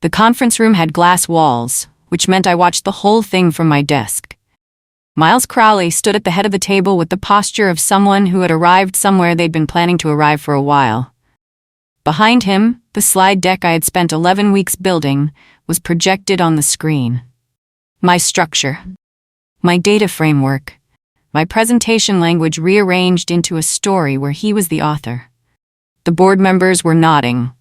The conference room had glass walls, which meant I watched the whole thing from my desk. Miles Crowley stood at the head of the table with the posture of someone who had arrived somewhere they'd been planning to arrive for a while. Behind him, the slide deck I had spent 11 weeks building was projected on the screen. My structure, my data framework, my presentation language rearranged into a story where he was the author. The board members were nodding.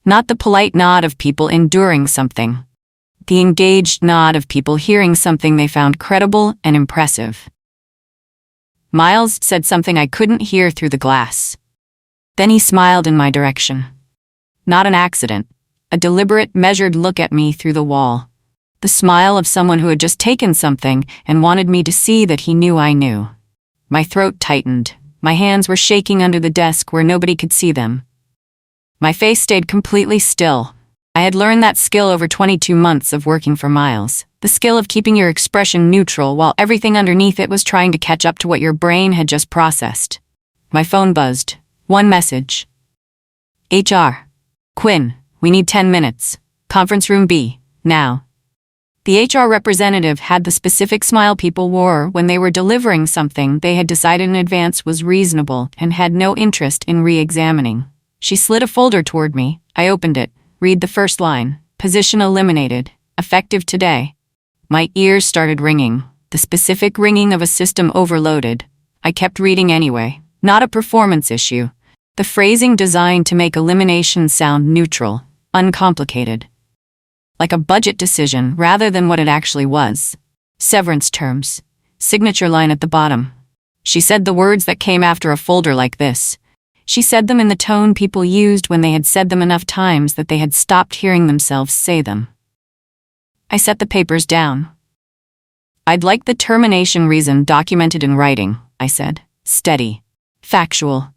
Not the polite nod of people enduring something. The engaged nod of people hearing something they found credible and impressive. Miles said something I couldn't hear through the glass. Then he smiled in my direction. Not an accident. A deliberate, measured look at me through the wall. The smile of someone who had just taken something and wanted me to see that he knew I knew. My throat tightened. My hands were shaking under the desk where nobody could see them. My face stayed completely still. I had learned that skill over 22 months of working for Miles. The skill of keeping your expression neutral while everything underneath it was trying to catch up to what your brain had just processed. My phone buzzed. One message. HR. Quinn, we need 10 minutes. Conference room B, now. The HR representative had the specific smile people wore when they were delivering something they had decided in advance was reasonable and had no interest in re-examining. She slid a folder toward me. I opened it. Read the first line. Position eliminated. Effective today. My ears started ringing. The specific ringing of a system overloaded. I kept reading anyway. Not a performance issue. The phrasing designed to make elimination sound neutral, uncomplicated. Like a budget decision rather than what it actually was. Severance terms. Signature line at the bottom. She said the words that came after a folder like this. She said them in the tone people used when they had said them enough times that they had stopped hearing themselves say them. I set the papers down. I'd like the termination reason documented in writing, I said. Steady. Factual.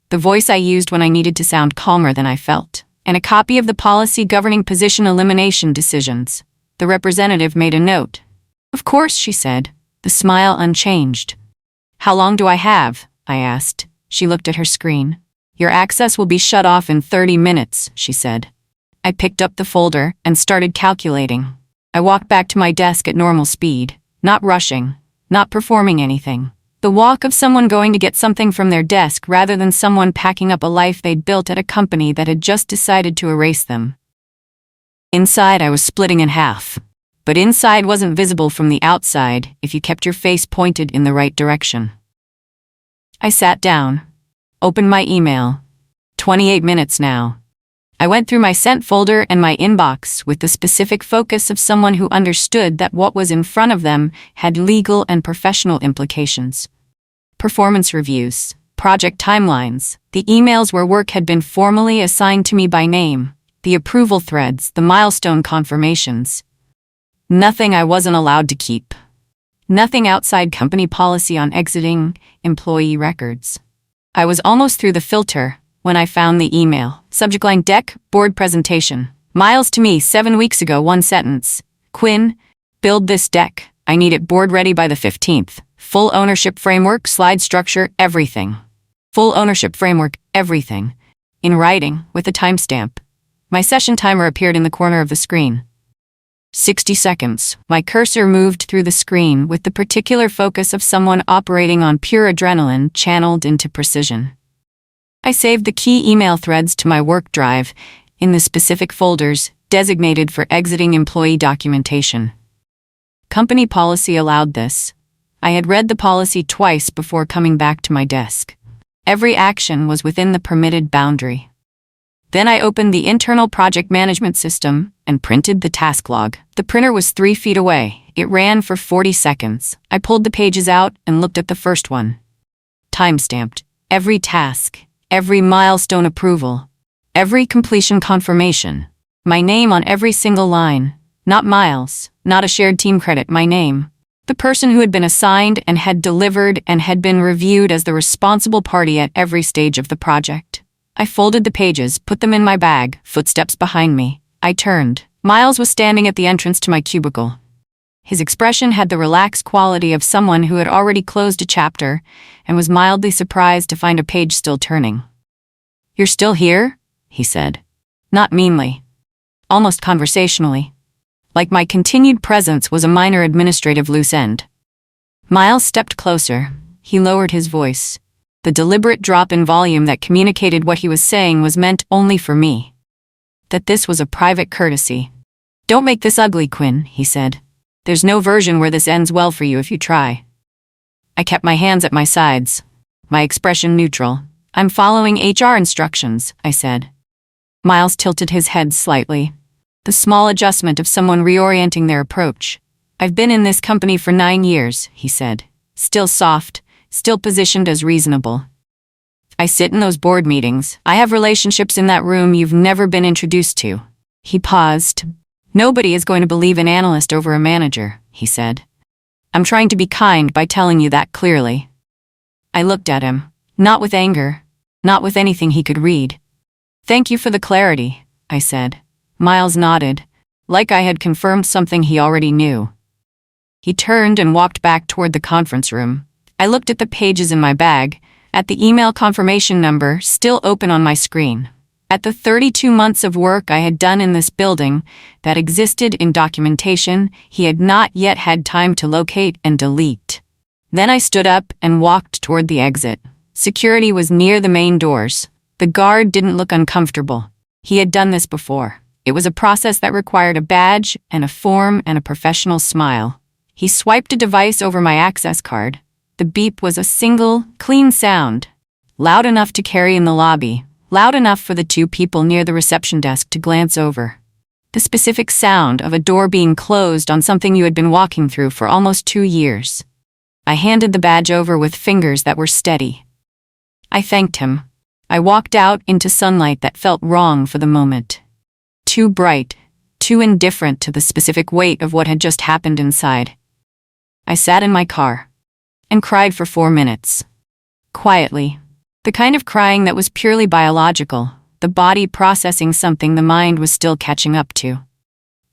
The voice I used when I needed to sound calmer than I felt. And a copy of the policy governing position elimination decisions. The representative made a note. Of course, she said, the smile unchanged. How long do I have? I asked. She looked at her screen. Your access will be shut off in 30 minutes, she said. I picked up the folder and started calculating. I walked back to my desk at normal speed, not rushing, not performing anything. The walk of someone going to get something from their desk rather than someone packing up a life they'd built at a company that had just decided to erase them. Inside, I was splitting in half. But inside wasn't visible from the outside if you kept your face pointed in the right direction. I sat down, opened my email. 28 minutes now. I went through my sent folder and my inbox with the specific focus of someone who understood that what was in front of them had legal and professional implications. Performance reviews, project timelines, the emails where work had been formally assigned to me by name, the approval threads, the milestone confirmations. Nothing I wasn't allowed to keep. Nothing outside company policy on exiting employee records. I was almost through the filter when I found the email. Subject line deck, board presentation. Miles to me 7 weeks ago, one sentence. Quinn, build this deck. I need it board ready by the 15th. Full ownership framework, slide structure, everything. Full ownership framework, everything. In writing, with a timestamp. My session timer appeared in the corner of the screen. 60 seconds. My cursor moved through the screen with the particular focus of someone operating on pure adrenaline channeled into precision. I saved the key email threads to my work drive in the specific folders designated for exiting employee documentation. Company policy allowed this. I had read the policy twice before coming back to my desk. Every action was within the permitted boundary. Then I opened the internal project management system and printed the task log. The printer was 3 feet away. It ran for 40 seconds. I pulled the pages out and looked at the first one. Timestamped. Every task, every milestone approval, every completion confirmation. My name on every single line. Not Miles, not a shared team credit, my name. The person who had been assigned and had delivered and had been reviewed as the responsible party at every stage of the project. I folded the pages, put them in my bag, footsteps behind me. I turned. Miles was standing at the entrance to my cubicle. His expression had the relaxed quality of someone who had already closed a chapter and was mildly surprised to find a page still turning. "You're still here?" he said. Not meanly. almost conversationally, like my continued presence was a minor administrative loose end. Miles stepped closer. He lowered his voice. The deliberate drop in volume that communicated what he was saying was meant only for me. That this was a private courtesy. "Don't make this ugly, Quinn," he said. "There's no version where this ends well for you if you try." I kept my hands at my sides, my expression neutral. "I'm following HR instructions," I said. Miles tilted his head slightly. The small adjustment of someone reorienting their approach. "I've been in this company for 9 years," he said. Still soft, still positioned as reasonable. "I sit in those board meetings. I have relationships in that room you've never been introduced to." He paused. "Nobody is going to believe an analyst over a manager," he said. "I'm trying to be kind by telling you that clearly." I looked at him, not with anger, not with anything he could read. "Thank you for the clarity," I said. Miles nodded, like I had confirmed something he already knew. He turned and walked back toward the conference room. I looked at the pages in my bag, at the email confirmation number still open on my screen, at the 32 months of work I had done in this building that existed in documentation he had not yet had time to locate and delete. Then I stood up and walked toward the exit. Security was near the main doors. The guard didn't look uncomfortable. He had done this before. It was a process that required a badge and a form and a professional smile. He swiped a device over my access card. The beep was a single, clean sound, loud enough to carry in the lobby, loud enough for the 2 people near the reception desk to glance over. The specific sound of a door being closed on something you had been walking through for almost 2 years. I handed the badge over with fingers that were steady. I thanked him. I walked out into sunlight that felt wrong for the moment. Too bright, too indifferent to the specific weight of what had just happened inside. I sat in my car and cried for 4 minutes. Quietly. The kind of crying that was purely biological, the body processing something the mind was still catching up to.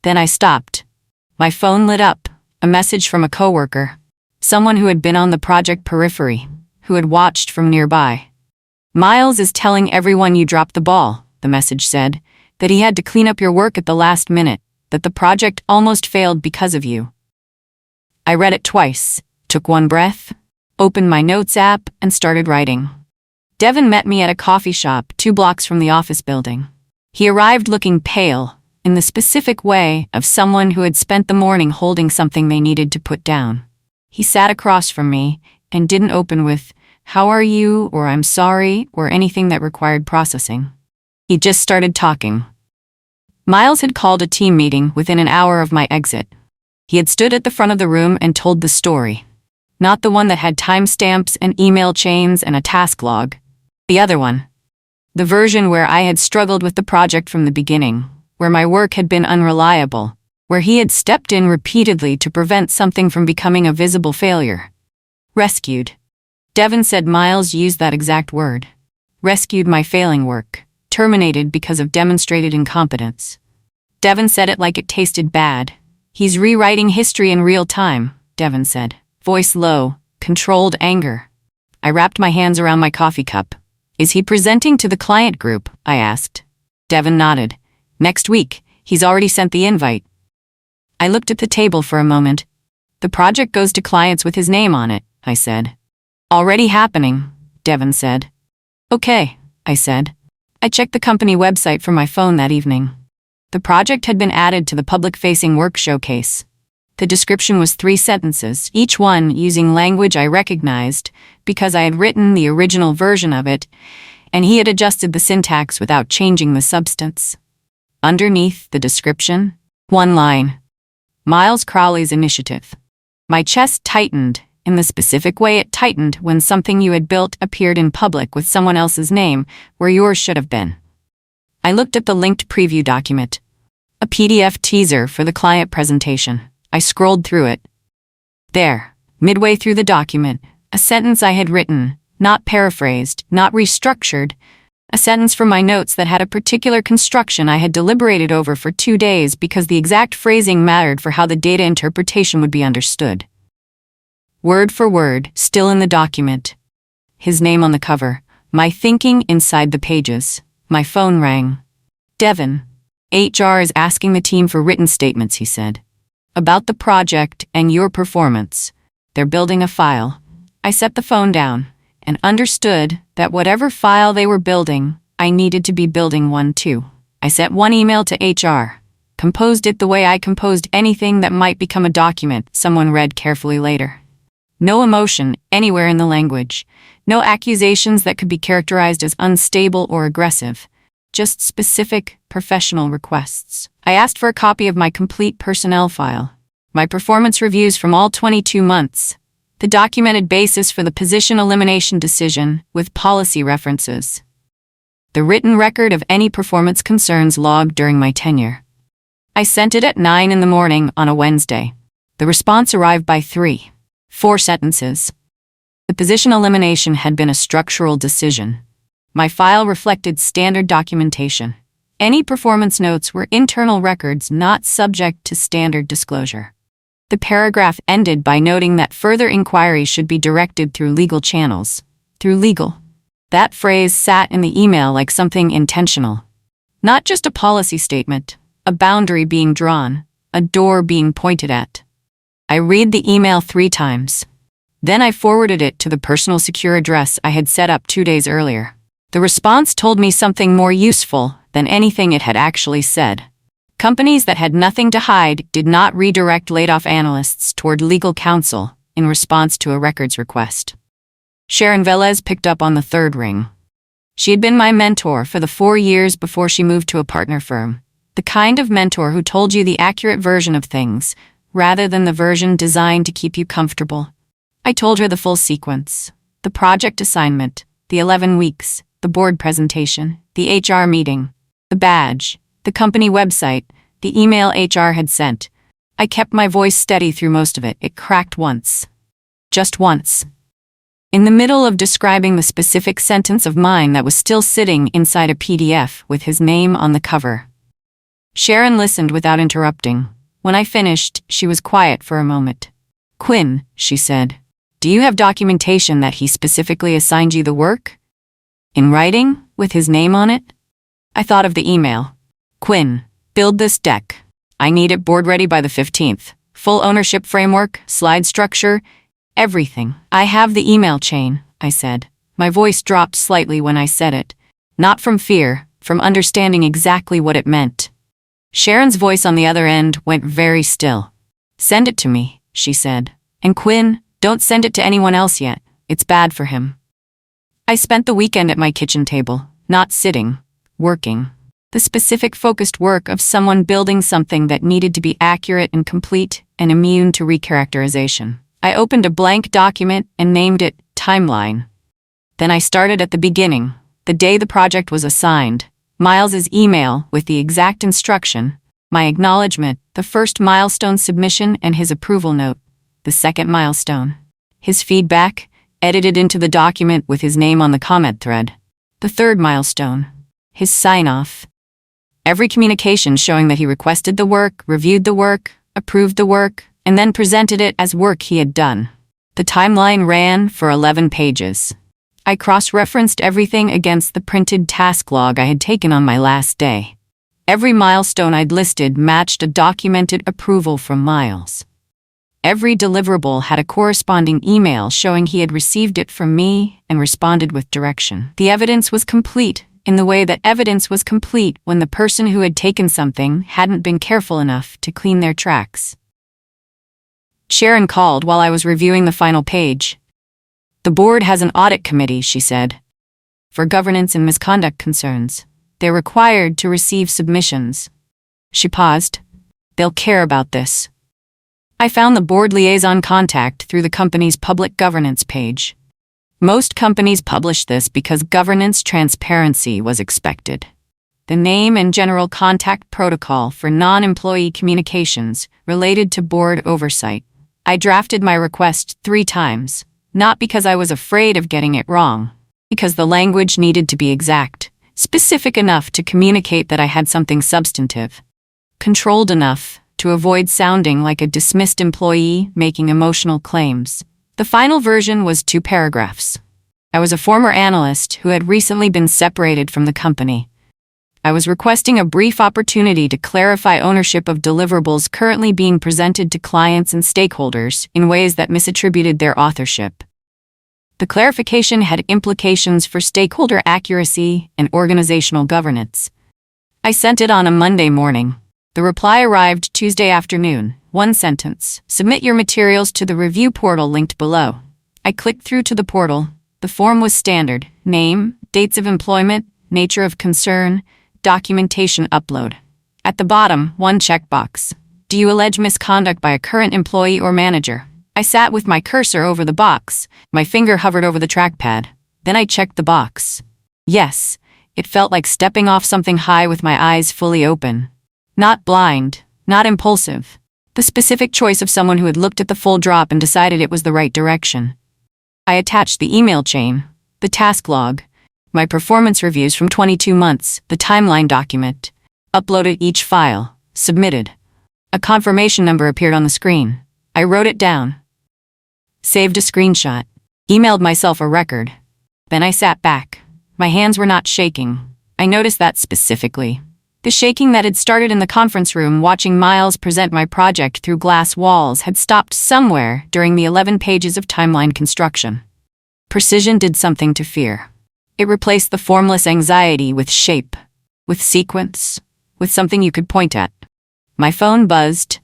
Then I stopped. My phone lit up, a message from a coworker, someone who had been on the project periphery, who had watched from nearby. "Miles is telling everyone you dropped the ball," the message said, "that he had to clean up your work at the last minute, that the project almost failed because of you." I read it twice, took one breath, opened my notes app, and started writing. Devin met me at a coffee shop 2 blocks from the office building. He arrived looking pale, in the specific way of someone who had spent the morning holding something they needed to put down. He sat across from me and didn't open with, "How are you?" or "I'm sorry," or anything that required processing. He just started talking. Miles had called a team meeting within an hour of my exit. He had stood at the front of the room and told the story. Not the one that had timestamps and email chains and a task log. The other one. The version where I had struggled with the project from the beginning, where my work had been unreliable, where he had stepped in repeatedly to prevent something from becoming a visible failure. Rescued. Devin said Miles used that exact word. Rescued my failing work. Terminated because of demonstrated incompetence. Devin said it like it tasted bad. "He's rewriting history in real time," Devin said, voice low, controlled anger. I wrapped my hands around my coffee cup. "Is he presenting to the client group?" I asked. Devin nodded. "Next week. He's already sent the invite." I looked at the table for a moment. "The project goes to clients with his name on it," I said. "Already happening," Devin said. "Okay," I said. I checked the company website from my phone that evening. The project had been added to the public-facing work showcase. The description was 3 sentences, each one using language I recognized because I had written the original version of it, and he had adjusted the syntax without changing the substance. Underneath the description, 1 line. Miles Crowley's initiative. My chest tightened, in the specific way it tightened when something you had built appeared in public with someone else's name where yours should have been. I looked at the linked preview document. A PDF teaser for the client presentation. I scrolled through it. There, midway through the document, a sentence I had written, not paraphrased, not restructured, a sentence from my notes that had a particular construction I had deliberated over for 2 days because the exact phrasing mattered for how the data interpretation would be understood. Word for word, still in the document. His name on the cover, my thinking inside the pages. My phone rang. "Devin." HR is asking the team for written statements, he said. About the project and your performance. They're building a file. I set the phone down and understood that whatever file they were building, I needed to be building one too. I sent one email to HR, composed it the way I composed anything that might become a document someone read carefully later. No emotion anywhere in the language. No accusations that could be characterized as unstable or aggressive. Just specific, professional requests. I asked for a copy of my complete personnel file, my performance reviews from all 22 months, the documented basis for the position elimination decision with policy references, the written record of any performance concerns logged during my tenure. I sent it at 9 a.m. on a Wednesday. The response arrived by 3. 4 sentences. The position elimination had been a structural decision. My file reflected standard documentation. Any performance notes were internal records not subject to standard disclosure. The paragraph ended by noting that further inquiry should be directed through legal channels. Through legal. That phrase sat in the email like something intentional. Not just a policy statement, a boundary being drawn, a door being pointed at. I read the email 3 times. Then I forwarded it to the personal secure address I had set up 2 days earlier. The response told me something more useful than anything it had actually said. Companies that had nothing to hide did not redirect laid-off analysts toward legal counsel in response to a records request. Sharon Velez picked up on the 3rd ring. She had been my mentor for the 4 years before she moved to a partner firm. The kind of mentor who told you the accurate version of things, rather than the version designed to keep you comfortable. I told her the full sequence. The project assignment, the 11 weeks, the board presentation, the HR meeting, the badge, the company website, the email HR had sent. I kept my voice steady through most of it. It cracked once. Just once. In the middle of describing the specific sentence of mine that was still sitting inside a PDF with his name on the cover. Sharon listened without interrupting. When I finished, she was quiet for a moment. "Quinn," she said, "do you have documentation that he specifically assigned you the work? In writing, with his name on it?" I thought of the email. "Quinn, build this deck. I need it board ready by the 15th. Full ownership framework, slide structure, everything." "I have the email chain," I said. My voice dropped slightly when I said it. Not from fear, from understanding exactly what it meant. Sharon's voice on the other end went very still. "Send it to me," she said. "And Quinn, don't send it to anyone else yet. It's bad for him." I spent the weekend at my kitchen table, not sitting, working. The specific focused work of someone building something that needed to be accurate and complete and immune to recharacterization. I opened a blank document and named it Timeline. Then I started at the beginning, the day the project was assigned. Miles's email with the exact instruction, my acknowledgement, the first milestone submission and his approval note, the second milestone. His feedback, edited into the document with his name on the comment thread. The third milestone, his sign-off. Every communication showing that he requested the work, reviewed the work, approved the work, and then presented it as work he had done. The timeline ran for 11 pages. I cross-referenced everything against the printed task log I had taken on my last day. Every milestone I'd listed matched a documented approval from Miles. Every deliverable had a corresponding email showing he had received it from me and responded with direction. The evidence was complete in the way that evidence was complete when the person who had taken something hadn't been careful enough to clean their tracks. Sharon called while I was reviewing the final page. "The board has an audit committee," she said. "For governance and misconduct concerns. They're required to receive submissions." She paused. "They'll care about this." I found the board liaison contact through the company's public governance page. Most companies publish this because governance transparency was expected. The name and general contact protocol for non-employee communications related to board oversight. I drafted my request 3 times, not because I was afraid of getting it wrong, because the language needed to be exact, specific enough to communicate that I had something substantive, controlled enough to avoid sounding like a dismissed employee making emotional claims. The final version was 2 paragraphs. I was a former analyst who had recently been separated from the company. I was requesting a brief opportunity to clarify ownership of deliverables currently being presented to clients and stakeholders in ways that misattributed their authorship. The clarification had implications for stakeholder accuracy and organizational governance. I sent it on a Monday morning. The reply arrived Tuesday afternoon. One sentence: submit your materials to the review portal linked below. I clicked through to the portal. The form was standard: name, dates of employment, nature of concern, documentation upload. At the bottom, one checkbox: do you allege misconduct by a current employee or manager? I sat with my cursor over the box. My finger hovered over the trackpad. Then I checked the box. Yes, it felt like stepping off something high with my eyes fully open. Not blind, not impulsive. The specific choice of someone who had looked at the full drop and decided it was the right direction. I attached the email chain, the task log, my performance reviews from 22 months, the timeline document, uploaded each file, submitted. A confirmation number appeared on the screen. I wrote it down. Saved a screenshot. Emailed myself a record. Then I sat back. My hands were not shaking. I noticed that specifically. The shaking that had started in the conference room watching Miles present my project through glass walls had stopped somewhere during the 11 pages of timeline construction. Precision did something to fear. It replaced the formless anxiety with shape, with sequence, with something you could point at. My phone buzzed.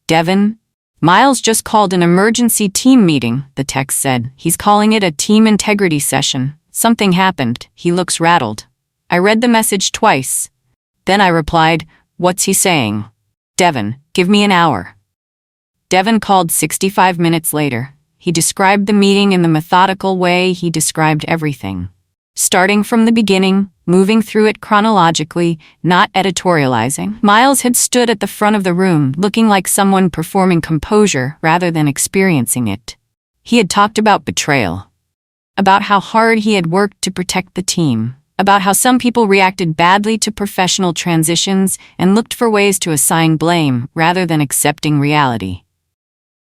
Devin? Miles just called an emergency team meeting, the text said. He's calling it a team integrity session. Something happened. He looks rattled. I read the message twice. Then I replied, what's he saying? Devin, give me an hour. Devin called 65 minutes later. He described the meeting in the methodical way he described everything. Starting from the beginning, moving through it chronologically, not editorializing. Miles had stood at the front of the room, looking like someone performing composure rather than experiencing it. He had talked about betrayal, about how hard he had worked to protect the team, about how some people reacted badly to professional transitions and looked for ways to assign blame rather than accepting reality.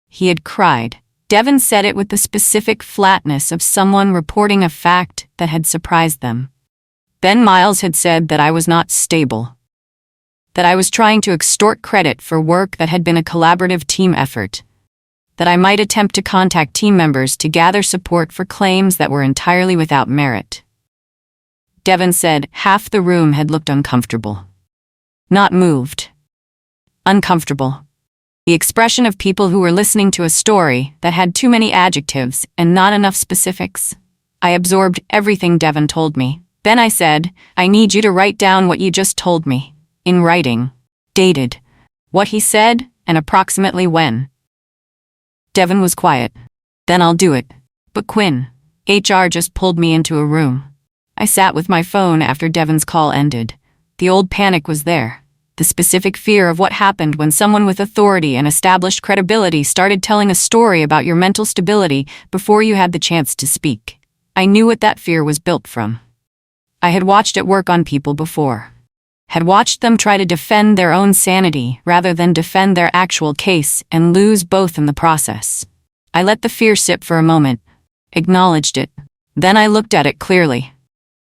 He had cried. Devin said it with the specific flatness of someone reporting a fact that had surprised them. Then Miles had said that I was not stable, that I was trying to extort credit for work that had been a collaborative team effort, that I might attempt to contact team members to gather support for claims that were entirely without merit. Devin said half the room had looked uncomfortable. Not moved. Uncomfortable. The expression of people who were listening to a story that had too many adjectives and not enough specifics. I absorbed everything Devin told me. Then I said, I need you to write down what you just told me. In writing. Dated. What he said, and approximately when. Devin was quiet. Then I'll do it. But Quinn, HR just pulled me into a room. I sat with my phone after Devin's call ended. The old panic was there. The specific fear of what happened when someone with authority and established credibility started telling a story about your mental stability before you had the chance to speak. I knew what that fear was built from. I had watched it work on people before. Had watched them try to defend their own sanity rather than defend their actual case and lose both in the process. I let the fear sit for a moment, acknowledged it. Then I looked at it clearly.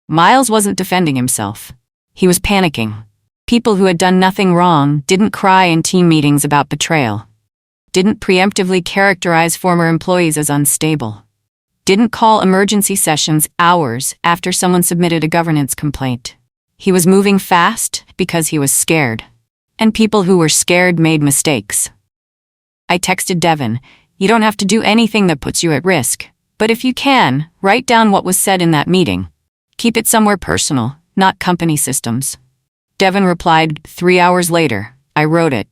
Miles wasn't defending himself. He was panicking. People who had done nothing wrong didn't cry in team meetings about betrayal, didn't preemptively characterize former employees as unstable, didn't call emergency sessions hours after someone submitted a governance complaint. He was moving fast because he was scared, and people who were scared made mistakes. I texted Devin, you don't have to do anything that puts you at risk, but if you can, write down what was said in that meeting. Keep it somewhere personal, not company systems. Devin replied 3 hours later. I wrote it.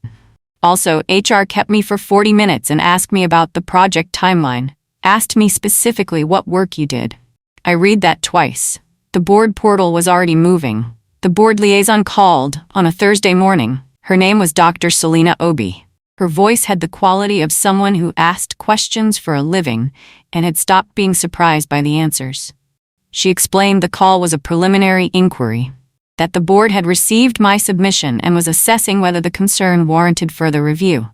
Also, HR kept me for 40 minutes and asked me about the project timeline, asked me specifically what work you did. I read that twice. The board portal was already moving. The board liaison called on a Thursday morning. Her name was Dr. Selena Obi. Her voice had the quality of someone who asked questions for a living and had stopped being surprised by the answers. She explained the call was a preliminary inquiry, that the board had received my submission and was assessing whether the concern warranted further review.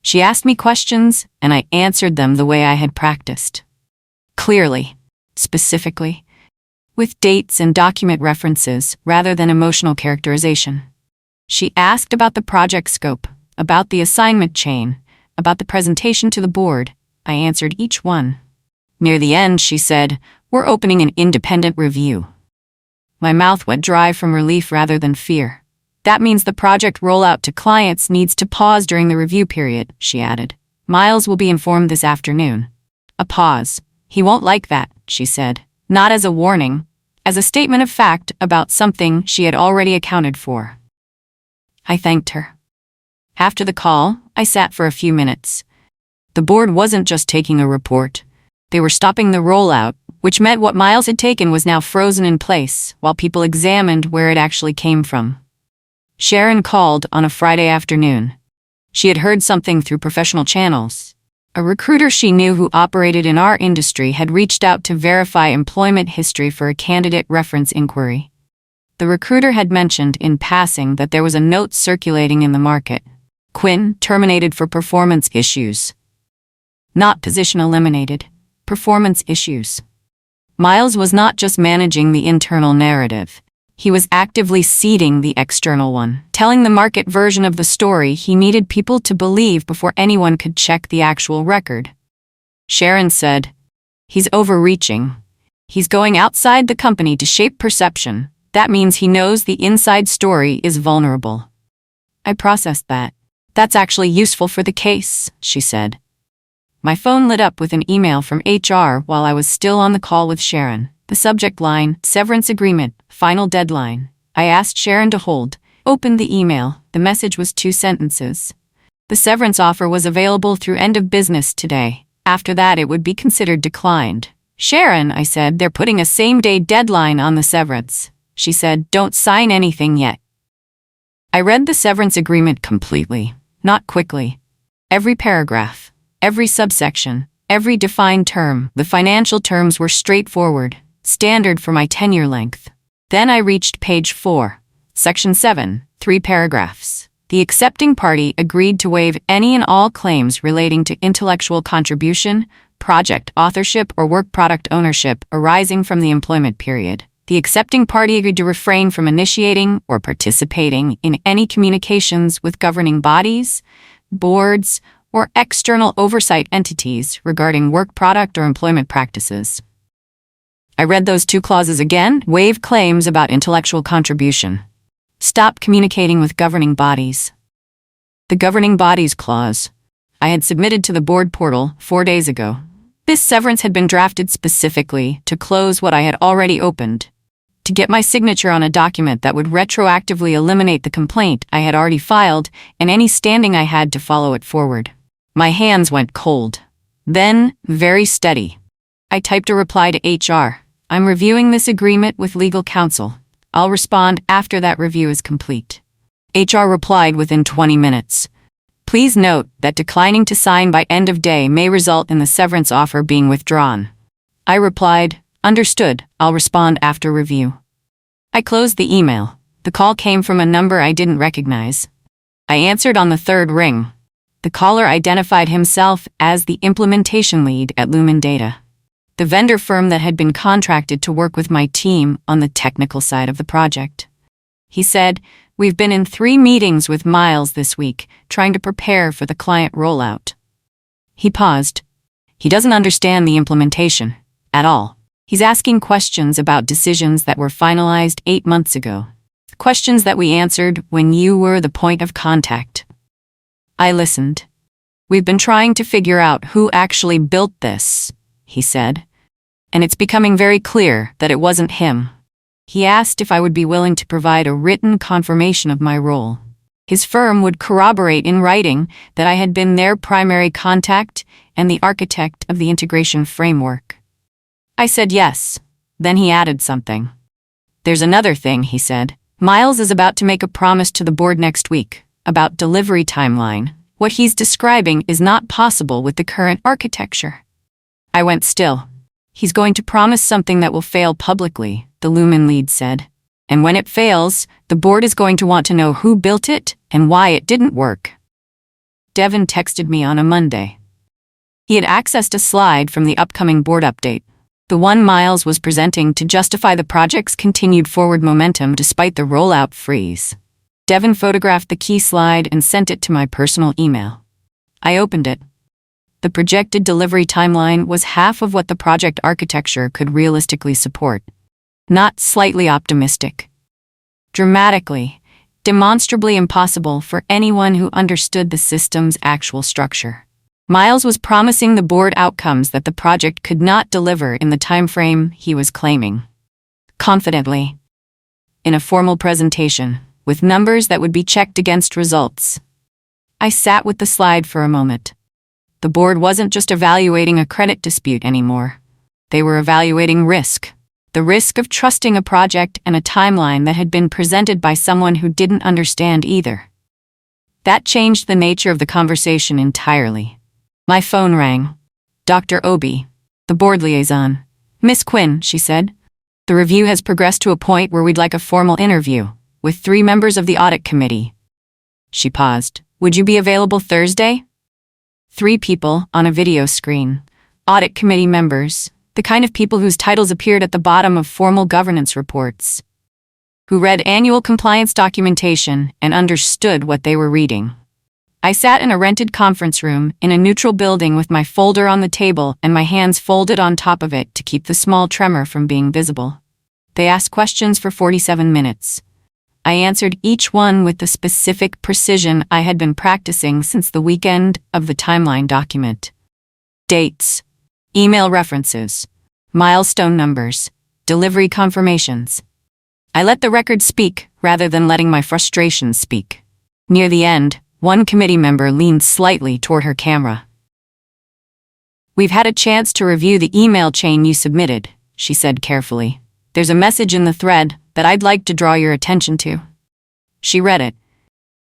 She asked me questions, and I answered them the way I had practiced. Clearly, specifically, with dates and document references rather than emotional characterization. She asked about the project scope, about the assignment chain, about the presentation to the board. I answered each one. Near the end, she said, "We're opening an independent review." My mouth went dry from relief rather than fear. "That means the project rollout to clients needs to pause during the review period," she added. "Miles will be informed this afternoon." A pause. "He won't like that," she said, not as a warning, as a statement of fact about something she had already accounted for. I thanked her. After the call, I sat for a few minutes. The board wasn't just taking a report. They were stopping the rollout, which meant what Miles had taken was now frozen in place while people examined where it actually came from. Sharon called on a Friday afternoon. She had heard something through professional channels. A recruiter she knew who operated in our industry had reached out to verify employment history for a candidate reference inquiry. The recruiter had mentioned in passing that there was a note circulating in the market. Quinn terminated for performance issues. Not position eliminated. Performance issues. Miles was not just managing the internal narrative. He was actively seeding the external one, telling the market version of the story he needed people to believe before anyone could check the actual record. Sharon said, "He's overreaching. He's going outside the company to shape perception. That means he knows the inside story is vulnerable." I processed that. "That's actually useful for the case," she said. My phone lit up with an email from HR while I was still on the call with Sharon. The subject line, "Severance Agreement, Final Deadline." I asked Sharon to hold. Opened the email. The message was 2 sentences. The severance offer was available through end of business today. After that, it would be considered declined. "Sharon," I said, "they're putting a same-day deadline on the severance." She said, "Don't sign anything yet." I read the severance agreement completely, not quickly. Every paragraph, every subsection, every defined term. The financial terms were straightforward, standard for my tenure length. Then I reached page 4, section 7, 3 paragraphs. The accepting party agreed to waive any and all claims relating to intellectual contribution, project authorship, or work product ownership arising from the employment period. The accepting party agreed to refrain from initiating or participating in any communications with governing bodies, boards, or external oversight entities regarding work product or employment practices. I read those 2 clauses again. Waive claims about intellectual contribution. Stop communicating with governing bodies. The governing bodies clause I had submitted to the board portal 4 days ago. This severance had been drafted specifically to close what I had already opened, to get my signature on a document that would retroactively eliminate the complaint I had already filed and any standing I had to follow it forward. My hands went cold. Then, very steady. I typed a reply to HR. "I'm reviewing this agreement with legal counsel. I'll respond after that review is complete." HR replied within 20 minutes. "Please note that declining to sign by end of day may result in the severance offer being withdrawn." I replied, "Understood, I'll respond after review." I closed the email. The call came from a number I didn't recognize. I answered on the 3rd ring. The caller identified himself as the implementation lead at Lumen Data, the vendor firm that had been contracted to work with my team on the technical side of the project. He said, "We've been in 3 meetings with Miles this week, trying to prepare for the client rollout." He paused. "He doesn't understand the implementation at all. He's asking questions about decisions that were finalized 8 months ago. Questions that we answered when you were the point of contact." I listened. "We've been trying to figure out who actually built this," he said. "And it's becoming very clear that it wasn't him." He asked if I would be willing to provide a written confirmation of my role. His firm would corroborate in writing that I had been their primary contact and the architect of the integration framework. I said yes. Then he added something. "There's another thing," he said. "Miles is about to make a promise to the board next week about delivery timeline. What he's describing is not possible with the current architecture." I went still. "He's going to promise something that will fail publicly," the Lumen lead said. "And when it fails, the board is going to want to know who built it and why it didn't work." Devin texted me on a Monday. He had accessed a slide from the upcoming board update. the one Miles was presenting to justify the project's continued forward momentum despite the rollout freeze. Devin photographed the key slide and sent it to my personal email. I opened it. The projected delivery timeline was half of what the project architecture could realistically support. Not slightly optimistic. Dramatically, demonstrably impossible for anyone who understood the system's actual structure. Miles was promising the board outcomes that the project could not deliver in the timeframe he was claiming. Confidently. In a formal presentation, with numbers that would be checked against results. I sat with the slide for a moment. The board wasn't just evaluating a credit dispute anymore. They were evaluating risk. The risk of trusting a project and a timeline that had been presented by someone who didn't understand either. That changed the nature of the conversation entirely. My phone rang. Dr. Obi, the board liaison. Miss Quinn, she said. The review has progressed to a point where we'd like a formal interview, with 3 members of the audit committee. She paused. Would you be available Thursday? 3 people on a video screen. Audit committee members, the kind of people whose titles appeared at the bottom of formal governance reports. Who read annual compliance documentation and understood what they were reading. I sat in a rented conference room in a neutral building with my folder on the table and my hands folded on top of it to keep the small tremor from being visible. They asked questions for 47 minutes. I answered each one with the specific precision I had been practicing since the weekend of the timeline document. Dates, email references, milestone numbers, delivery confirmations. I let the record speak rather than letting my frustrations speak. Near the end, one committee member leaned slightly toward her camera. We've had a chance to review the email chain you submitted, she said carefully. There's a message in the thread that I'd like to draw your attention to. She read it.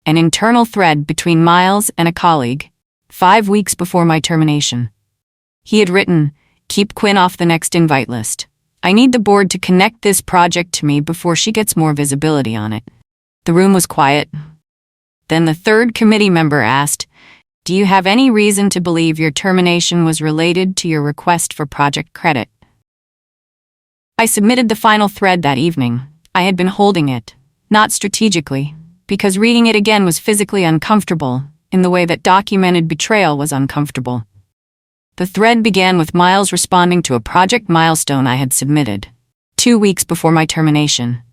An internal thread between Miles and a colleague, 5 weeks before my termination. He had written, "Keep Quinn off the next invite list. I need the board to connect this project to me before she gets more visibility on it." The room was quiet. Then the third committee member asked, "Do you have any reason to believe your termination was related to your request for project credit?" I submitted the final thread that evening. I had been holding it, not strategically, because reading it again was physically uncomfortable, in the way that documented betrayal was uncomfortable. The thread began with Miles responding to a project milestone I had submitted, 2 weeks before my termination.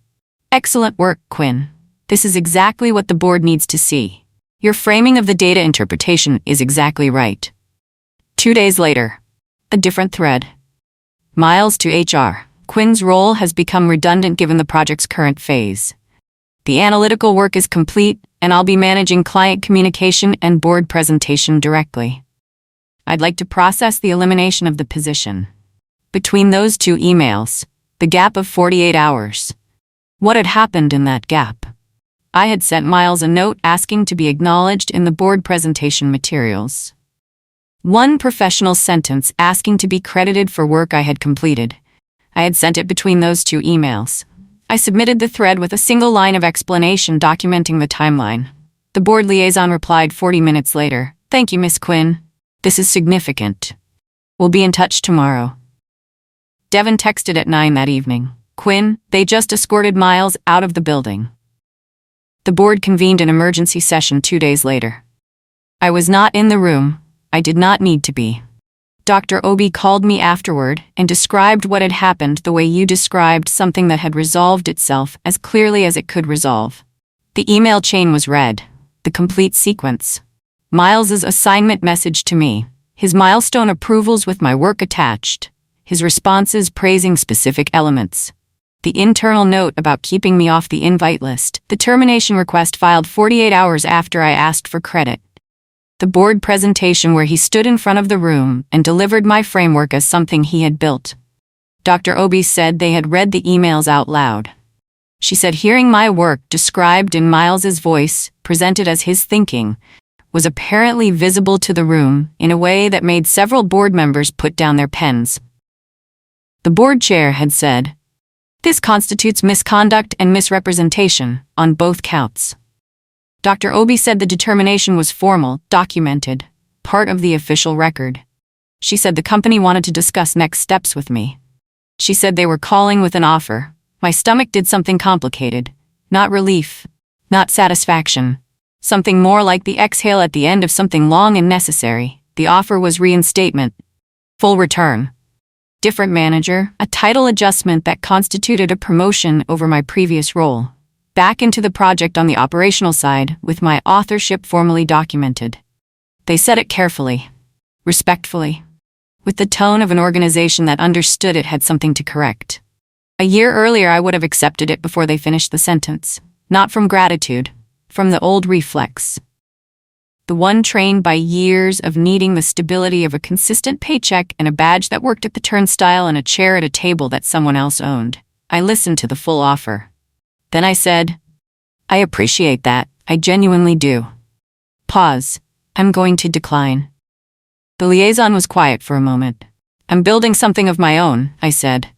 "Excellent work, Quinn. This is exactly what the board needs to see. Your framing of the data interpretation is exactly right." 2 days later, a different thread. Miles to HR. Quinn's role has become redundant given the project's current phase. The analytical work is complete, and I'll be managing client communication and board presentation directly. I'd like to process the elimination of the position. Between those 2 emails, the gap of 48 hours. What had happened in that gap? I had sent Miles a note asking to be acknowledged in the board presentation materials. 1 professional sentence asking to be credited for work I had completed. I had sent it between those 2 emails. I submitted the thread with a single line of explanation documenting the timeline. The board liaison replied 40 minutes later, "Thank you, Miss Quinn. This is significant. We'll be in touch tomorrow." Devin texted at 9 that evening. "Quinn, they just escorted Miles out of the building." The board convened an emergency session 2 days later. I was not in the room. I did not need to be. Dr. Obi called me afterward and described what had happened the way you described something that had resolved itself as clearly as it could resolve. The email chain was read, the complete sequence. Miles's assignment message to me, his milestone approvals with my work attached, his responses praising specific elements. The internal note about keeping me off the invite list, the termination request filed 48 hours after I asked for credit. The board presentation where he stood in front of the room and delivered my framework as something he had built. Dr. Obi said they had read the emails out loud. She said hearing my work described in Miles's voice, presented as his thinking, was apparently visible to the room in a way that made several board members put down their pens. The board chair had said, "This constitutes misconduct and misrepresentation on both counts." Dr. Obi said the determination was formal, documented, part of the official record. She said the company wanted to discuss next steps with me. She said they were calling with an offer. My stomach did something complicated. Not relief. Not satisfaction. Something more like the exhale at the end of something long and necessary. The offer was reinstatement. Full return. Different manager, a title adjustment that constituted a promotion over my previous role. Back into the project on the operational side, with my authorship formally documented. They said it carefully. Respectfully. With the tone of an organization that understood it had something to correct. A year earlier I would have accepted it before they finished the sentence. Not from gratitude. From the old reflex. The one trained by years of needing the stability of a consistent paycheck and a badge that worked at the turnstile and a chair at a table that someone else owned. I listened to the full offer. Then I said, I appreciate that, I genuinely do. Pause. I'm going to decline. The liaison was quiet for a moment. I'm building something of my own, I said.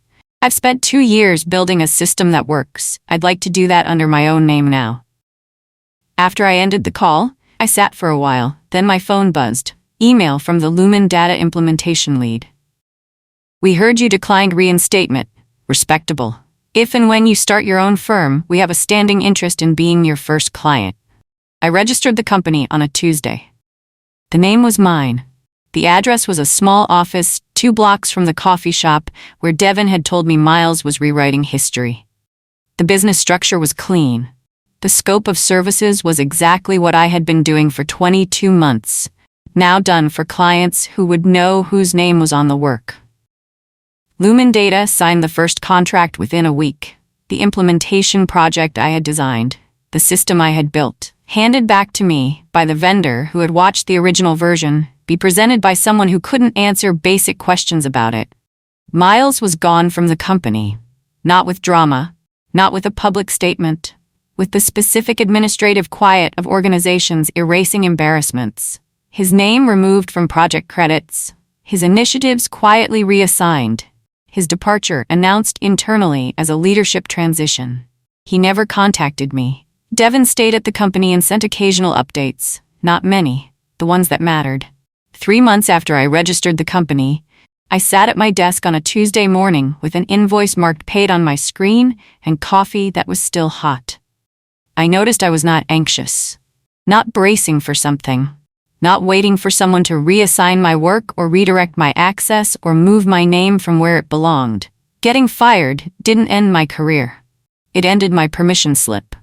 I've spent 2 years building a system that works. I'd like to do that under my own name now. After I ended the call, I sat for a while, then my phone buzzed. Email from the Lumen Data Implementation Lead. We heard you declined reinstatement. Respectable. If and when you start your own firm, we have a standing interest in being your first client. I registered the company on a Tuesday. The name was mine. The address was a small office 2 blocks from the coffee shop where Devin had told me Miles was rewriting history. The business structure was clean. The scope of services was exactly what I had been doing for 22 months, now done for clients who would know whose name was on the work. Lumen Data signed the first contract within a week. The implementation project I had designed, the system I had built, handed back to me by the vendor who had watched the original version be presented by someone who couldn't answer basic questions about it. Miles was gone from the company, not with drama, not with a public statement, with the specific administrative quiet of organizations erasing embarrassments. His name removed from project credits, his initiatives quietly reassigned, his departure announced internally as a leadership transition. He never contacted me. Devin stayed at the company and sent occasional updates, not many, the ones that mattered. 3 months after I registered the company, I sat at my desk on a Tuesday morning with an invoice marked paid on my screen and coffee that was still hot. I noticed I was not anxious, not bracing for something, not waiting for someone to reassign my work or redirect my access or move my name from where it belonged. Getting fired didn't end my career. It ended my permission slip.